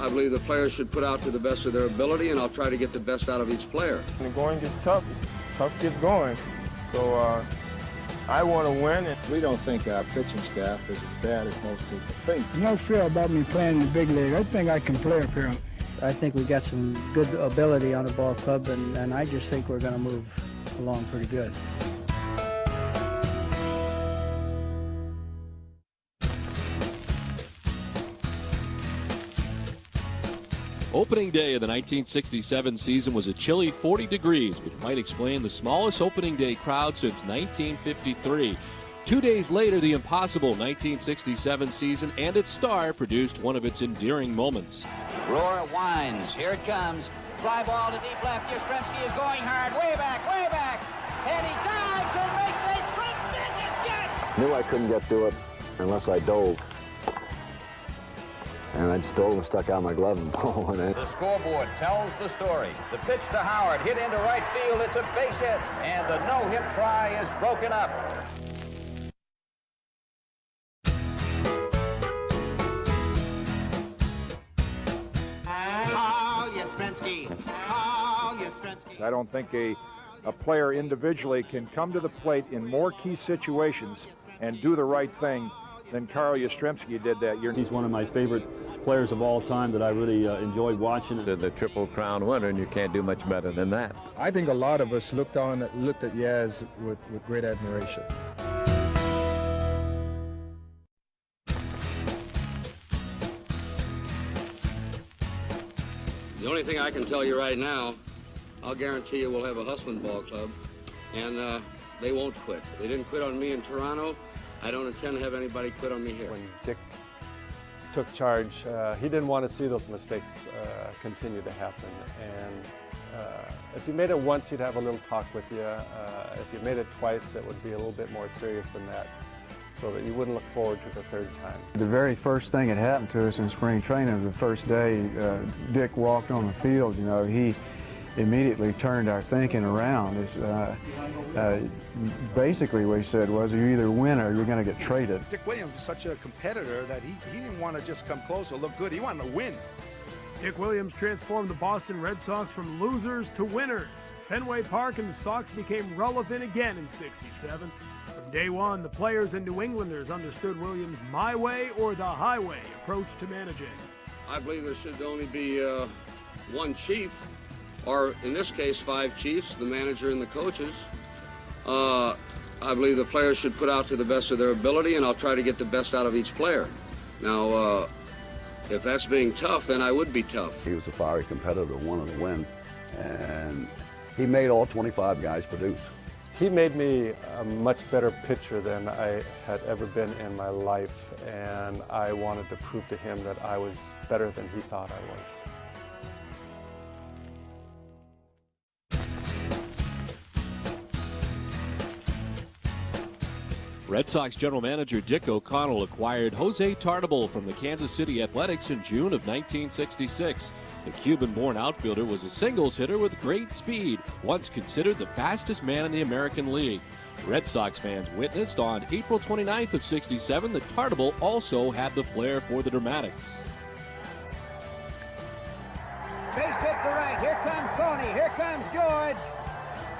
I believe the players should put out to the best of their ability, and I'll try to get the best out of each player. When the going gets tough, it's tough to get going. So I want to win. And we don't think our pitching staff is as bad as most people think. There's no fear about me playing in the big league. I think I can play up here. I think we got some good ability on the ball club, and I just think we're going to move along pretty good. Opening day of the 1967 season was a chilly 40 degrees, which might explain the smallest opening day crowd since 1953. 2 days later, the impossible 1967 season and its star produced one of its endearing moments. Rohr winds. Here it comes. Fly ball to deep left. Yastrzemski is going hard. Way back, way back. And he dives and makes a tremendous catch. Knew I couldn't get to it unless I dove. And I just dove and stuck out my glove and ball went in. The scoreboard tells the story. The pitch to Howard, hit into right field. It's a base hit. And the no-hit try is broken up. I don't think a player individually can come to the plate in more key situations and do the right thing than Carl Yastrzemski did that year. He's one of my favorite players of all time that I really enjoyed watching. So the Triple Crown winner, and you can't do much better than that. I think a lot of us looked at Yaz with great admiration. The only thing I can tell you right now, I'll guarantee you we'll have a hustling ball club, and they won't quit. They didn't quit on me in Toronto. I don't intend to have anybody quit on me here. When Dick took charge, he didn't want to see those mistakes continue to happen. And if you made it once, he'd have a little talk with you. If you made it twice, it would be a little bit more serious than that, so that you wouldn't look forward to the third time. The very first thing that happened to us in spring training, the first day Dick walked on the field, you know, he immediately turned our thinking around. Basically what he said was, you either win or you're going to get traded. Dick Williams was such a competitor that he didn't want to just come close or look good. He wanted to win. Dick Williams transformed the Boston Red Sox from losers to winners. Fenway Park and the Sox became relevant again in '67. From day one, the players and New Englanders understood Williams' my way or the highway approach to managing. I believe there should only be one chief, or in this case, 5 chiefs, the manager and the coaches. I believe the players should put out to the best of their ability, and I'll try to get the best out of each player. Now, if that's being tough, then I would be tough. He was a fiery competitor, wanted to win, and he made all 25 guys produce. He made me a much better pitcher than I had ever been in my life, and I wanted to prove to him that I was better than he thought I was. Red Sox general manager Dick O'Connell acquired Jose Tartabull from the Kansas City Athletics in June of 1966. The Cuban-born outfielder was a singles hitter with great speed, once considered the fastest man in the American League. Red Sox fans witnessed on April 29th of '67 that Tartabull also had the flair for the dramatics. Base hit to right. Here comes Tony. Here comes George.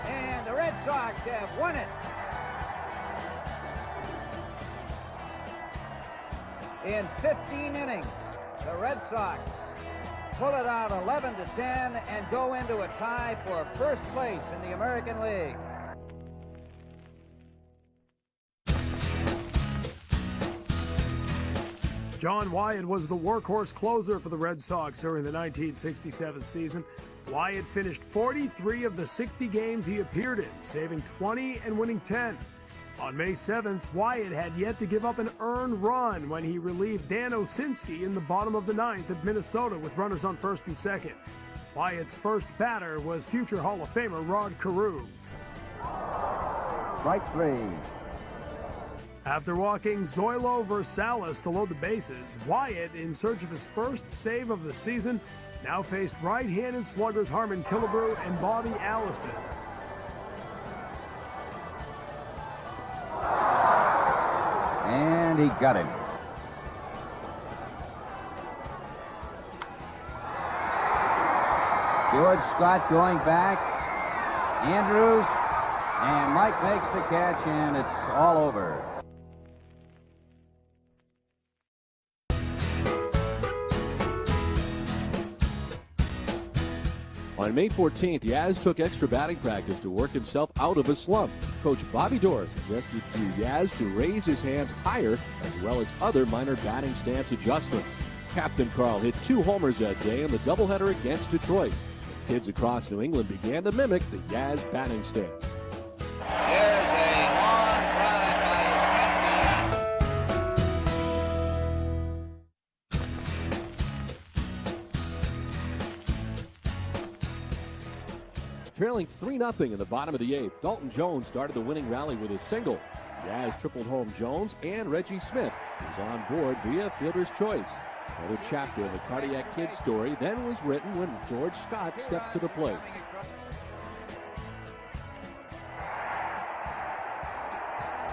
And the Red Sox have won it. In 15 innings, the Red Sox pull it out 11-10 and go into a tie for first place in the American League. John Wyatt was the workhorse closer for the Red Sox during the 1967 season. Wyatt finished 43 of the 60 games he appeared in, saving 20 and winning 10. On May 7th, Wyatt had yet to give up an earned run when he relieved Dan Osinski in the bottom of the 9th at Minnesota with runners on first and second. Wyatt's first batter was future Hall of Famer Rod Carew. Strike 3. After walking Zoilo Versailles to load the bases, Wyatt, in search of his first save of the season, now faced right-handed sluggers Harmon Killebrew and Bobby Allison. And he got him. George Scott going back. Andrews, and Mike makes the catch, and it's all over. On May 14th, Yaz took extra batting practice to work himself out of a slump. Coach Bobby Doerr suggested to Yaz to raise his hands higher, as well as other minor batting stance adjustments. Captain Carl hit 2 homers that day in the doubleheader against Detroit. Kids across New England began to mimic the Yaz batting stance. There's a long drive by Trailing 3-0 in the bottom of the 8th, Dalton Jones started the winning rally with a single. Yaz tripled home Jones and Reggie Smith, who was on board via fielder's choice. Another chapter in the Cardiac Kid story then was written when George Scott stepped to the plate.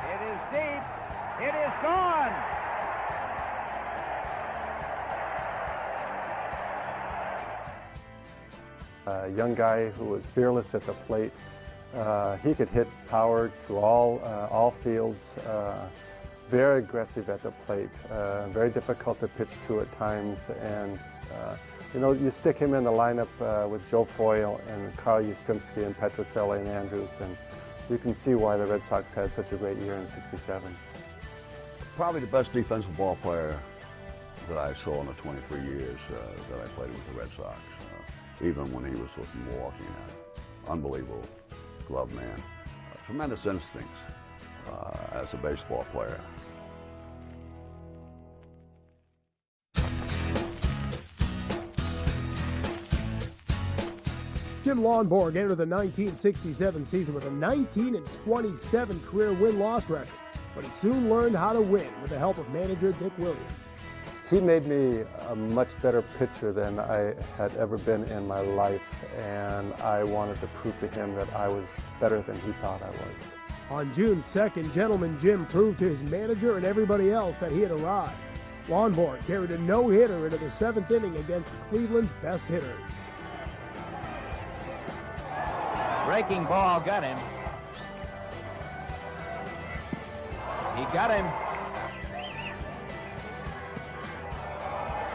It is deep. It is gone. A young guy who was fearless at the plate. He could hit power to all fields. Very aggressive at the plate, very difficult to pitch to at times, and you stick him in the lineup with Joe Foyle and Carl Yastrzemski and Petrocelli and Andrews, and you can see why the Red Sox had such a great year in '67. Probably the best defensive ball player that I saw in the 23 years that I played with the Red Sox, even when he was with Milwaukee. Unbelievable glove man, tremendous instincts as a baseball player. Jim Lonborg entered the 1967 season with a 19-27 career win-loss record, but he soon learned how to win with the help of manager Dick Williams. He made me a much better pitcher than I had ever been in my life, and I wanted to prove to him that I was better than he thought I was. On June 2nd, Gentleman Jim proved to his manager and everybody else that he had arrived. Lonborg carried a no-hitter into the 7th inning against Cleveland's best hitters. Breaking ball got him. He got him.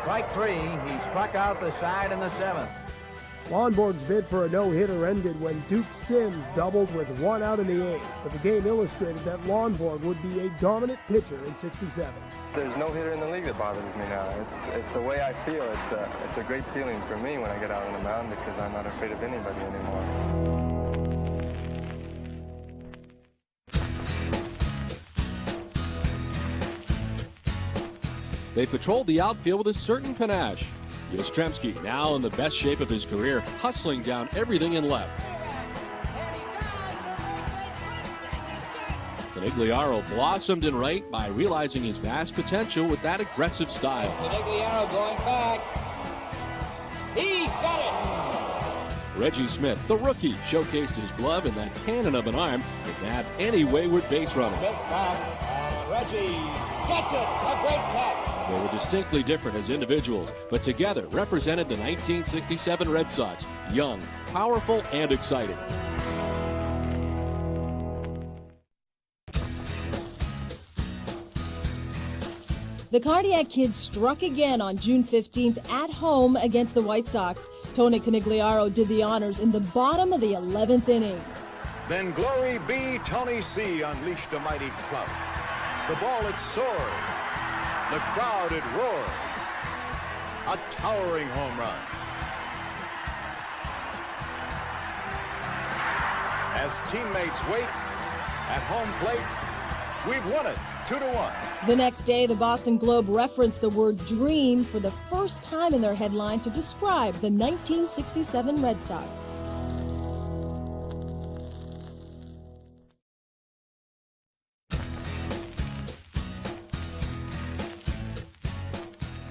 Strike 3. He struck out the side in the 7th. Lonborg's bid for a no-hitter ended when Duke Sims doubled with 1 out in the 8th, but the game illustrated that Lonborg would be a dominant pitcher in '67. There's no hitter in the league that bothers me now. It's the way I feel. It's a great feeling for me when I get out on the mound because I'm not afraid of anybody anymore. They patrolled the outfield with a certain panache. Yastrzemski, now in the best shape of his career, hustling down everything in left. Conigliaro blossomed in right by realizing his vast potential with that aggressive style. Conigliaro going back. He got it! Reggie Smith, the rookie, showcased his glove and that cannon of an arm that nabbed any wayward base runner. Smith back, and Reggie gets it! A great catch! They were distinctly different as individuals, but together represented the 1967 Red Sox, young, powerful, and exciting. The Cardiac Kids struck again on June 15th at home against the White Sox. Tony Conigliaro did the honors in the bottom of the 11th inning. Then Glory be Tony C. unleashed a mighty club. The ball, it soars. The crowd, it roars. A towering home run. As teammates wait at home plate, we've won it 2-1. The next day, the Boston Globe referenced the word dream for the first time in their headline to describe the 1967 Red Sox.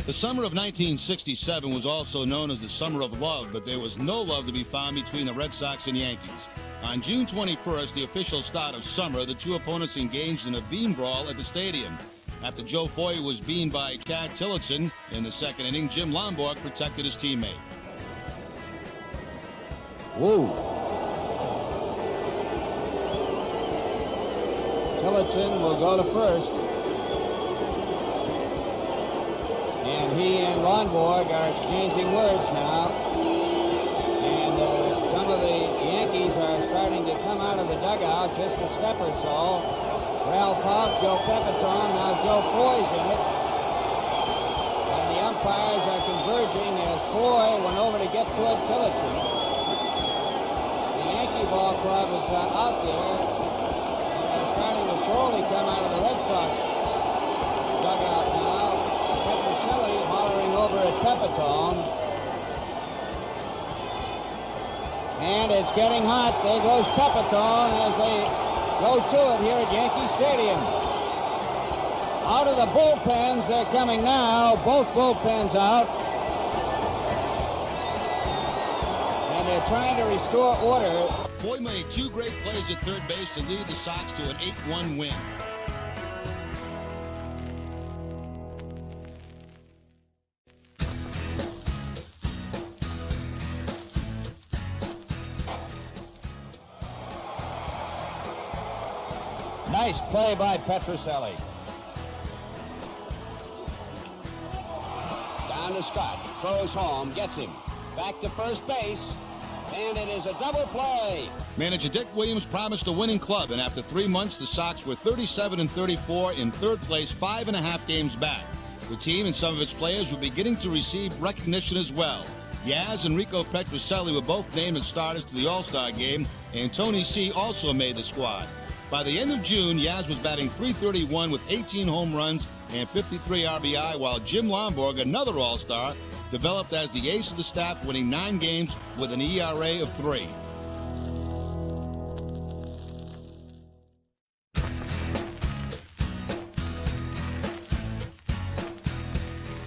The summer of 1967 was also known as the Summer of Love, but there was no love to be found between the Red Sox and Yankees. On June 21st, the official start of summer, the two opponents engaged in a bean brawl at the stadium. After Joe Foy was beaned by Chad Tillotson in the 2nd inning, Jim Lonborg protected his teammate. Woo. Tillotson will go to first. And he and Lonborg are exchanging words now. And some of the Yankees are starting to come out of the dugout, just a step or so. Ralph Hoff, Joe Pepitone, now Joe Foy's in it. And the umpires are converging as Foy went over to get toward Tillotson. The Yankee ball club is out there. And they're starting to slowly come out of the Red Sox dugout now. Petrocelli hollering over at Pepitone. And it's getting hot. There goes Pepitone as they go to it here at Yankee Stadium. Out of the bullpens, they're coming now. Both bullpens out. And they're trying to restore order. Foy made 2 great plays at third base to lead the Sox to an 8-1 win. Nice play by Petrocelli. Down to Scott. Throws home. Gets him. Back to first base. And it is a double play. Manager Dick Williams promised a winning club, and after 3 months, the Sox were 37-34 in third place, 5.5 games back. The team and some of its players were beginning to receive recognition as well. Yaz and Rico Petrocelli were both named as starters to the All-Star game, and Tony C. also made the squad. By the end of June, Yaz was batting .331 with 18 home runs and 53 RBI, while Jim Lonborg, another All-Star, developed as the ace of the staff, winning 9 games with an ERA of 3.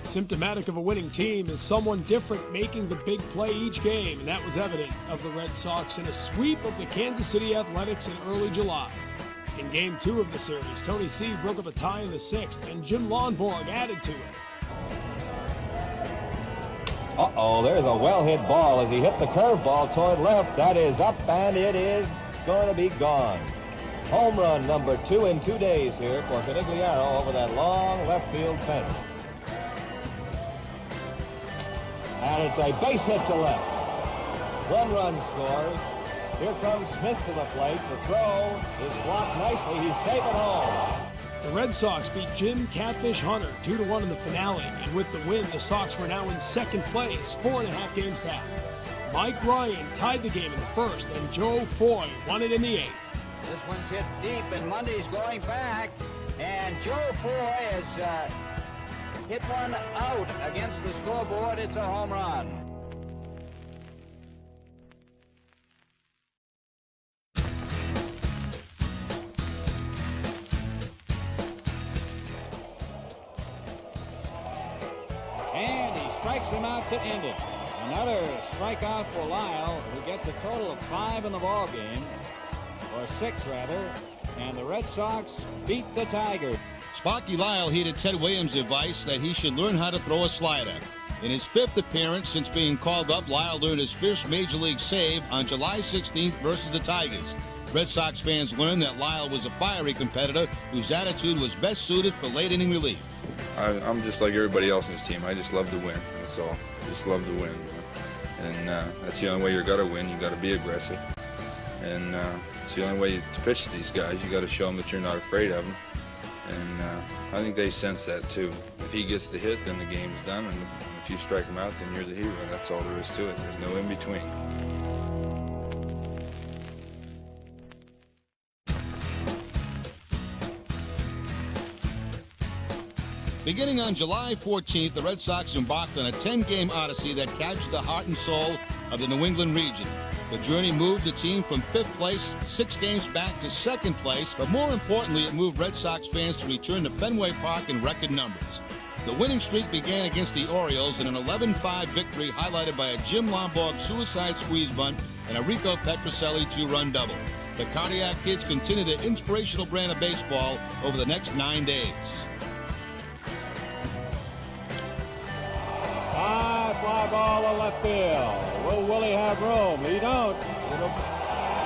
Symptomatic of a winning team is someone different making the big play each game, and that was evident of the Red Sox in a sweep of the Kansas City Athletics in early July. In Game 2 of the series, Tony C. broke up a tie in the 6th, and Jim Lonborg added to it. Uh-oh, there's a well-hit ball as he hit the curveball toward left. That is up, and it is going to be gone. Home run number 2 in 2 days here for Conigliaro over that long left field fence. And it's a base hit to left. 1 run scores. Here comes Smith to the plate. The throw is blocked nicely. He's safe at home. The Red Sox beat Jim Catfish Hunter 2-1 in the finale, and with the win, the Sox were now in second place, 4.5 games back. Mike Ryan tied the game in the first, and Joe Foy won it in the 8th. This one's hit deep, and Mundy's going back, and Joe Foy has hit one out against the scoreboard. It's a home run. And he strikes him out to end it. Another strikeout for Lyle, who gets a total of 5 in the ball game, or 6 rather, and the Red Sox beat the Tigers. Sparky Lyle heeded Ted Williams' advice that he should learn how to throw a slider. In his 5th appearance since being called up, Lyle earned his first Major League save on July 16th versus the Tigers. Red Sox fans learned that Lyle was a fiery competitor whose attitude was best suited for late-inning relief. I'm just like everybody else in this team. I just love to win. That's all. Just love to win. And that's the only way you're going to win. You got to be aggressive. And it's the only way to pitch to these guys. You got to show them that you're not afraid of them. And I think they sense that too. If he gets the hit, then the game's done. And if you strike him out, then you're the hero. That's all there is to it. There's no in between. Beginning on July 14th, the Red Sox embarked on a 10-game odyssey that captured the heart and soul of the New England region. The journey moved the team from 5th place, 6 games back, to 2nd place, but more importantly, it moved Red Sox fans to return to Fenway Park in record numbers. The winning streak began against the Orioles in an 11-5 victory highlighted by a Jim Lonborg suicide squeeze bunt and a Rico Petrocelli 2-run double. The Cardiac Kids continued their inspirational brand of baseball over the next 9 days. High fly fly ball to left field. Will Willie have room? He don't. It'll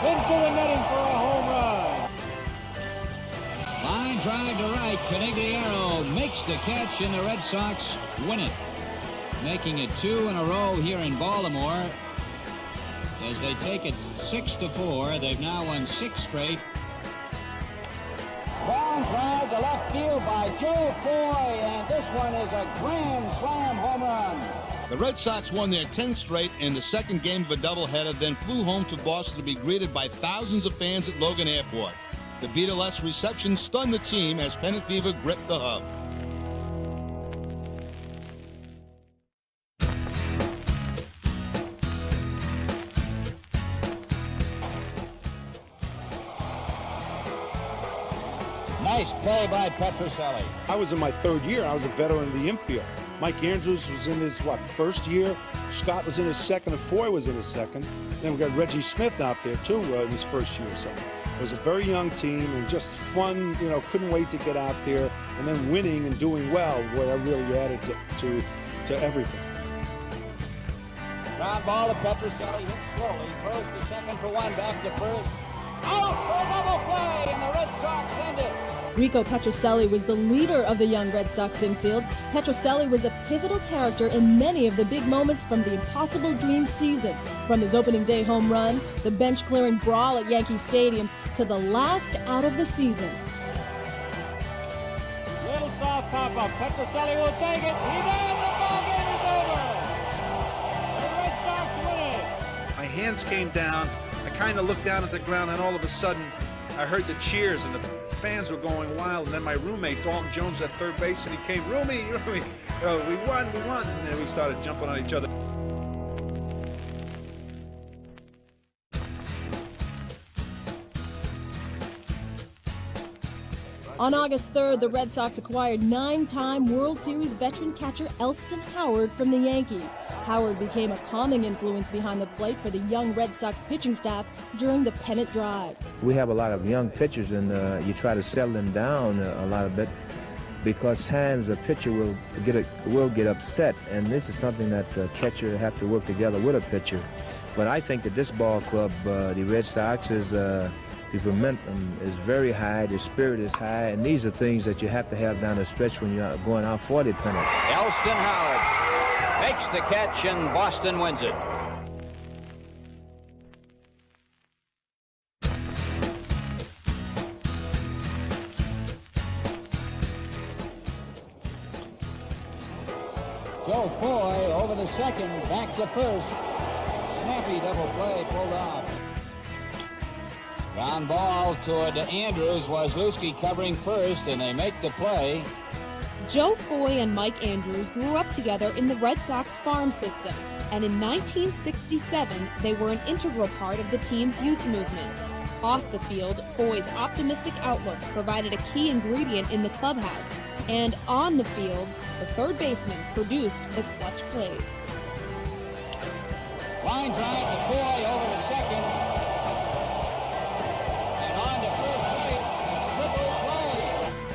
into the netting for a home run. Line drive to right. Conigliaro makes the catch, and the Red Sox win it, making it 2 in a row here in Baltimore. As they take it 6-4, they've now won 6 straight. Long drive to left field by Joe Foy, and this one is a grand slam home run. The Red Sox won their 10th straight in the second game of a doubleheader, then flew home to Boston to be greeted by thousands of fans at Logan Airport. The Beatleless reception stunned the team as pennant fever gripped the hub. Nice play by Petrocelli. I was in my 3rd year. I was a veteran of the infield. Mike Andrews was in his, first year. Scott was in his 2nd, and Foy was in his 2nd. Then we got Reggie Smith out there, too, in his 1st year or so. It was a very young team and just fun, couldn't wait to get out there. And then winning and doing well, boy, that really added to everything. Ground ball to Petrocelli, hit slowly, throws to second for 1, back to first. Out for a double play, and the Red Sox send it. Rico Petrocelli was the leader of the young Red Sox infield. Petrocelli was a pivotal character in many of the big moments from the Impossible Dream season, from his opening day home run, the bench-clearing brawl at Yankee Stadium, to the last out of the season. Little soft pop-up. Petrocelli will take it. He does. The ball game is over. The Red Sox win it. My hands came down. I kind of looked down at the ground, and all of a sudden, I heard the cheers, and the fans were going wild. And then my roommate, Dalton Jones, at third base, and he came, Roomie, we won. And then we started jumping on each other. On August 3rd, the Red Sox acquired 9-time World Series veteran catcher Elston Howard from the Yankees. Howard became a calming influence behind the plate for the young Red Sox pitching staff during the pennant drive. We have a lot of young pitchers, and you try to settle them down a lot of bit, because times a pitcher will get upset, and this is something that the catcher have to work together with a pitcher. But I think that this ball club, the Red Sox, is the momentum is very high, the spirit is high, and these are things that you have to have down the stretch when you're going out for the pennant. Elston Howard makes the catch, and Boston wins it. Joe Foy over the second, back to first. Snappy double play pulled off. Ground ball toward Andrews. Wazlewski covering first, and they make the play. Joe Foy and Mike Andrews grew up together in the Red Sox farm system, and in 1967, they were an integral part of the team's youth movement. Off the field, Foy's optimistic outlook provided a key ingredient in the clubhouse, and on the field, the third baseman produced the clutch plays. Line drive to Foy over to second. And on to first base, triple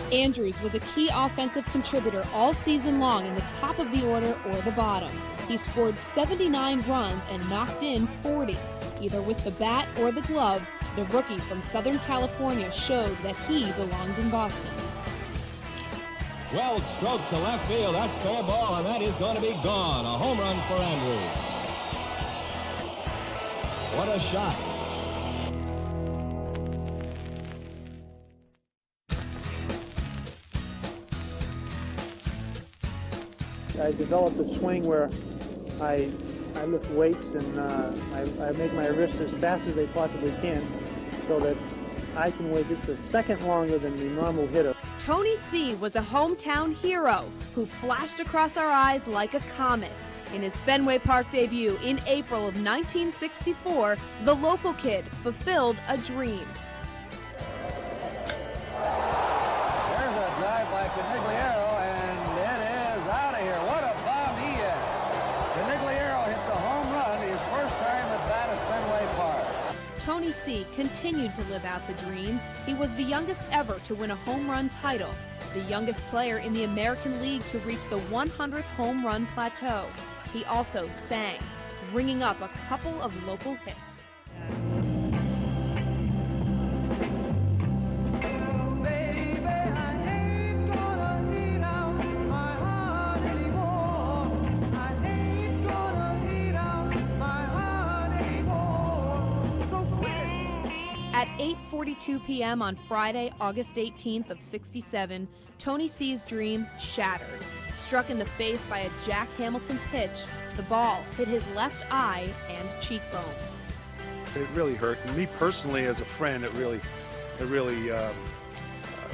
play. Andrews was a key offensive contributor all season long in the top of the order or the bottom. He scored 79 runs and knocked in 40. Either with the bat or the glove, the rookie from Southern California showed that he belonged in Boston. Well stroked to left field. That's fair ball, and that is going to be gone. A home run for Andrews. What a shot. I developed a swing where I lift weights and I make my wrists as fast as they possibly can so that I can wait just a second longer than the normal hitter. Tony C. was a hometown hero who flashed across our eyes like a comet. In his Fenway Park debut in April of 1964, the local kid fulfilled a dream. There's a drive by Conigliaro, and it is out of here. What a bomb he is. Conigliaro hits a home run, his first time at bat at Fenway Park. Tony C. continued to live out the dream. He was the youngest ever to win a home run title, the youngest player in the American League to reach the 100th home run plateau. He also sang, ringing up a couple of local hits. At 8:42 p.m. on Friday, August 18th of '67, Tony C's dream shattered. Struck in the face by a Jack Hamilton pitch, the ball hit his left eye and cheekbone. It really hurt. And me personally, as a friend, it really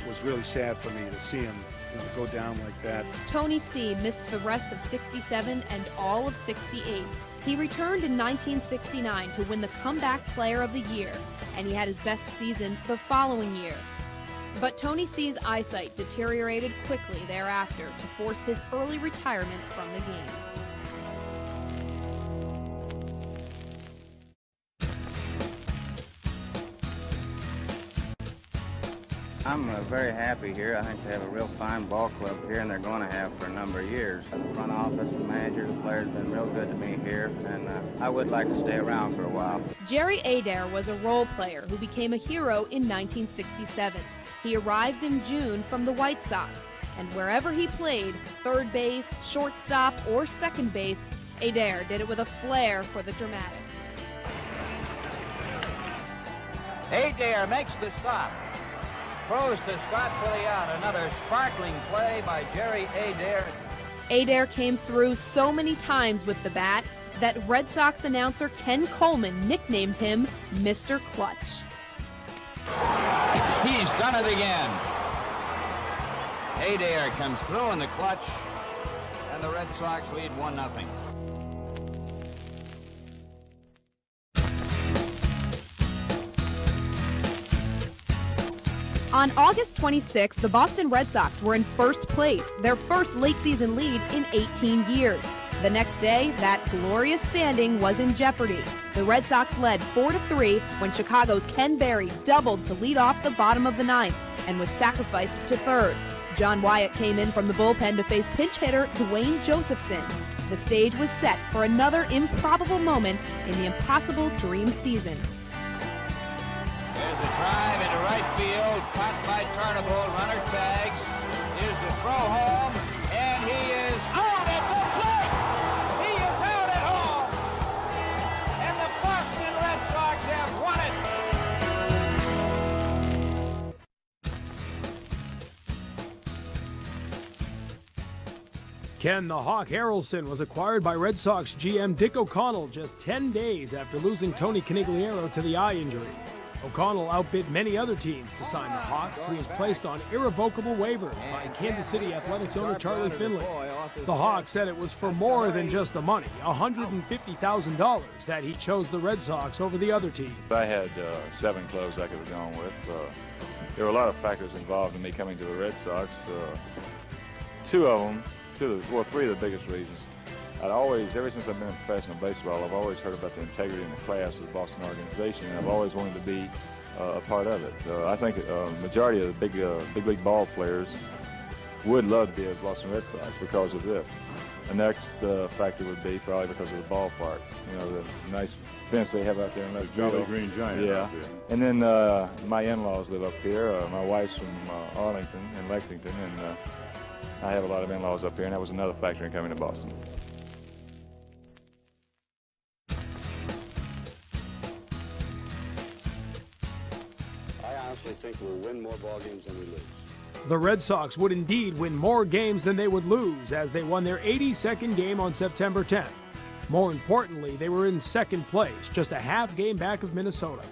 was really sad for me to see him go down like that. Tony C missed the rest of '67 and all of '68. He returned in 1969 to win the Comeback Player of the Year, and he had his best season the following year. But Tony C's eyesight deteriorated quickly thereafter to force his early retirement from the game. I'm very happy here. I think they have a real fine ball club here, and they're going to have for a number of years. The front office, the manager, the players have been real good to me here, and I would like to stay around for a while. Jerry Adair was a role player who became a hero in 1967. He arrived in June from the White Sox, and wherever he played, third base, shortstop, or second base, Adair did it with a flair for the dramatic. Adair makes the stop. Throws to Scott for the out. Another sparkling play by Jerry Adair. Adair came through so many times with the bat that Red Sox announcer Ken Coleman nicknamed him Mr. Clutch. He's done it again. Adair comes through in the clutch, and the Red Sox lead 1-0. On August 26, the Boston Red Sox were in first place, their first late-season lead in 18 years. The next day, that glorious standing was in jeopardy. The Red Sox led 4-3 when Chicago's Ken Berry doubled to lead off the bottom of the ninth and was sacrificed to third. John Wyatt came in from the bullpen to face pinch hitter Dwayne Josephson. The stage was set for another improbable moment in the impossible dream season. There's a drive into right field, caught by Tartabull, runner tags. Here's the throw home, and he is out at the plate! He is out at home! And the Boston Red Sox have won it! Ken the Hawk Harrelson was acquired by Red Sox GM Dick O'Connell just 10 days after losing Tony Conigliaro to the eye injury. O'Connell outbid many other teams to sign the Hawk, who was placed on irrevocable waivers by Kansas City Athletics owner Charlie Finley. The Hawk said it was for more than just the money, $150,000, that he chose the Red Sox over the other team. I had 7 clubs I could have gone with. There were a lot of factors involved in me coming to the Red Sox. 3 of the biggest reasons. Ever since I've been in professional baseball, I've always heard about the integrity and the class of the Boston organization, and I've always wanted to be a part of it. I think the majority of the big league ball players would love to be at Boston Red Sox because of this. The next factor would be probably because of the ballpark. You know, the nice fence they have out there in that Jolly Green Giant. Yeah. Out there. And then my in-laws live up here. My wife's from Arlington and Lexington, and I have a lot of in-laws up here, and that was another factor in coming to Boston. I honestly think we'll win more ball games than we lose. The Red Sox would indeed win more games than they would lose as they won their 82nd game on September 10th. More importantly, they were in second place, just a half game back of Minnesota.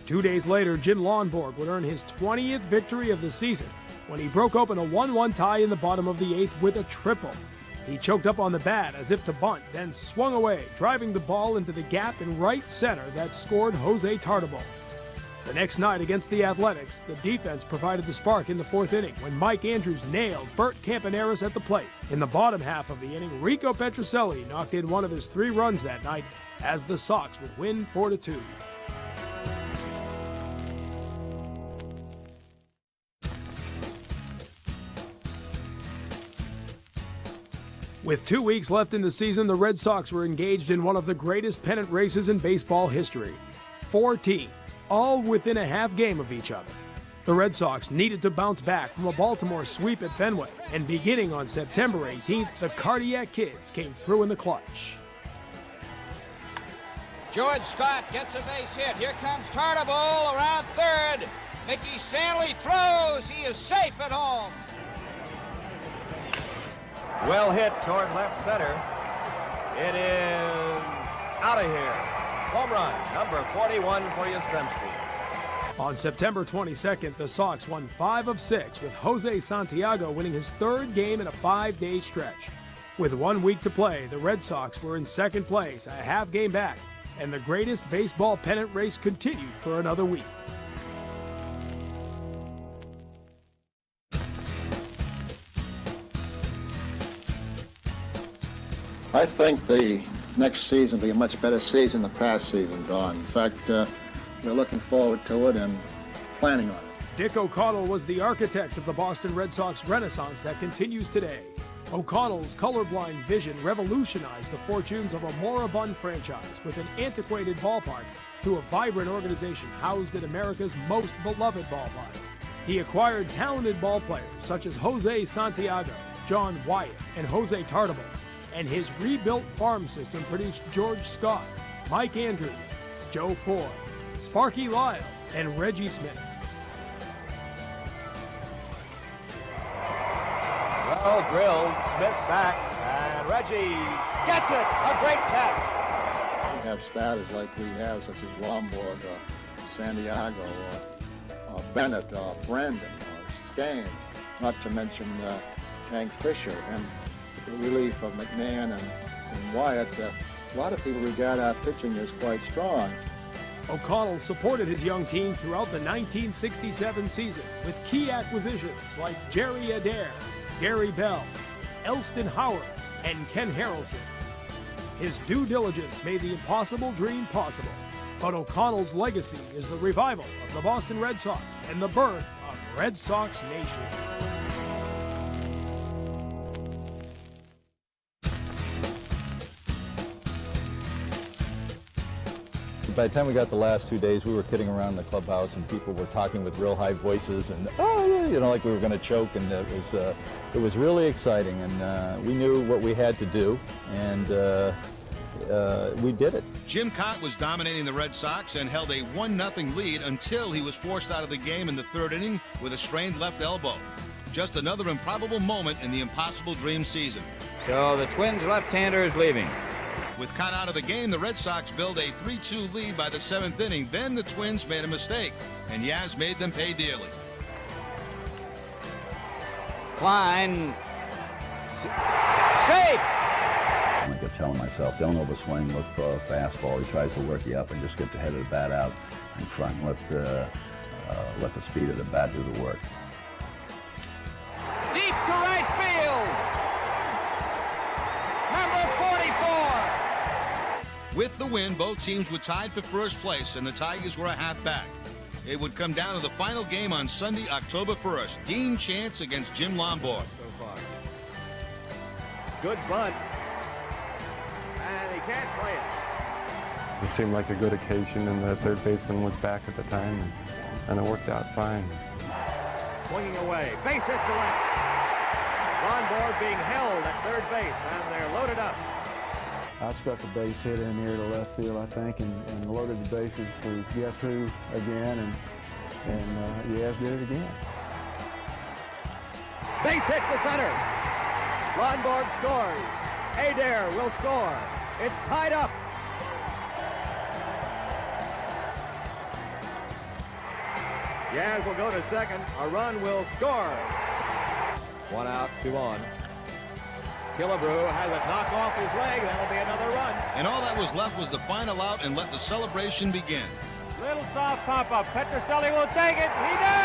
2 days later, Jim Lonborg would earn his 20th victory of the season when he broke open a 1-1 tie in the bottom of the 8th with a triple. He choked up on the bat as if to bunt, then swung away, driving the ball into the gap in right center that scored Jose Tartabull. The next night against the Athletics, the defense provided the spark in the 4th inning when Mike Andrews nailed Bert Campaneris at the plate. In the bottom half of the inning, Rico Petrocelli knocked in one of his 3 runs that night as the Sox would win 4-2. With 2 weeks left in the season, the Red Sox were engaged in one of the greatest pennant races in baseball history. 4 teams, all within a half game of each other. The Red Sox needed to bounce back from a Baltimore sweep at Fenway, and beginning on September 18th, the Cardiac Kids came through in the clutch. George Scott gets a base hit. Here comes Tartabull around third. Mickey Stanley throws. He is safe at home. Well hit toward left center. It is out of here. Home run, number 41 for Yastrzemski. On September 22nd, the Sox won 5 of 6, with Jose Santiago winning his 3rd game in a 5-day stretch. With 1 week to play, the Red Sox were in second place, a half game back, and the greatest baseball pennant race continued for another week. I think the next season will be a much better season than the past season, Don. In fact, we're looking forward to it and planning on it. Dick O'Connell was the architect of the Boston Red Sox renaissance that continues today. O'Connell's colorblind vision revolutionized the fortunes of a moribund franchise with an antiquated ballpark to a vibrant organization housed in America's most beloved ballpark. He acquired talented ball players such as Jose Santiago, John Wyatt, and Jose Tartabull, and his rebuilt farm system produced George Scott, Mike Andrews, Joe Ford, Sparky Lyle, and Reggie Smith. Well drilled, Smith back, and Reggie gets it, a great catch. We have starters like we have, such as Lonborg, Santiago, Bennett, Brandon, Skane, not to mention Hank Fisher, and the relief of McMahon and Wyatt. A lot of people regard our pitching as quite strong. O'Connell supported his young team throughout the 1967 season with key acquisitions like Jerry Adair, Gary Bell, Elston Howard, and Ken Harrelson. His due diligence made the impossible dream possible, but O'Connell's legacy is the revival of the Boston Red Sox and the birth of Red Sox Nation. By the time we got the last 2 days, we were kidding around the clubhouse, and people were talking with real high voices, and oh yeah, you know, like we were going to choke, and it was really exciting, and we knew what we had to do, and we did it. Jim Cott was dominating the Red Sox and held a 1-0 lead until he was forced out of the game in the 3rd inning with a strained left elbow. Just another improbable moment in the impossible dream season. So the Twins left-hander is leaving. With Cott out of the game, the Red Sox build a 3-2 lead by the 7th inning. Then the Twins made a mistake, and Yaz made them pay dearly. Klein. Safe! I kept telling myself, don't overswing, look for a fastball. He tries to work you up and just get the head of the bat out in front and let the speed of the bat do the work. Deep to right field. Number 44. With the win, both teams were tied for first place, and the Tigers were a half back. It would come down to the final game on Sunday, October 1st. Dean Chance against Jim Lonborg. So far. Good bunt. And he can't play it. It seemed like a good occasion, and the third baseman was back at the time, and it worked out fine. Swinging away. Base hit to left. Lonborg being held at third base, and they're loaded up. I struck a base hit in here to left field, I think, and loaded the bases for guess who again, and Yaz did it again. Base hit to center. Lonborg scores. Adair will score. It's tied up. Yaz will go to second. A run will score. 1 out, 2 on. Killebrew has it knocked off his leg. That'll be another run. And all that was left was the final out and let the celebration begin. Little soft pop-up. Petrocelli will take it. He does!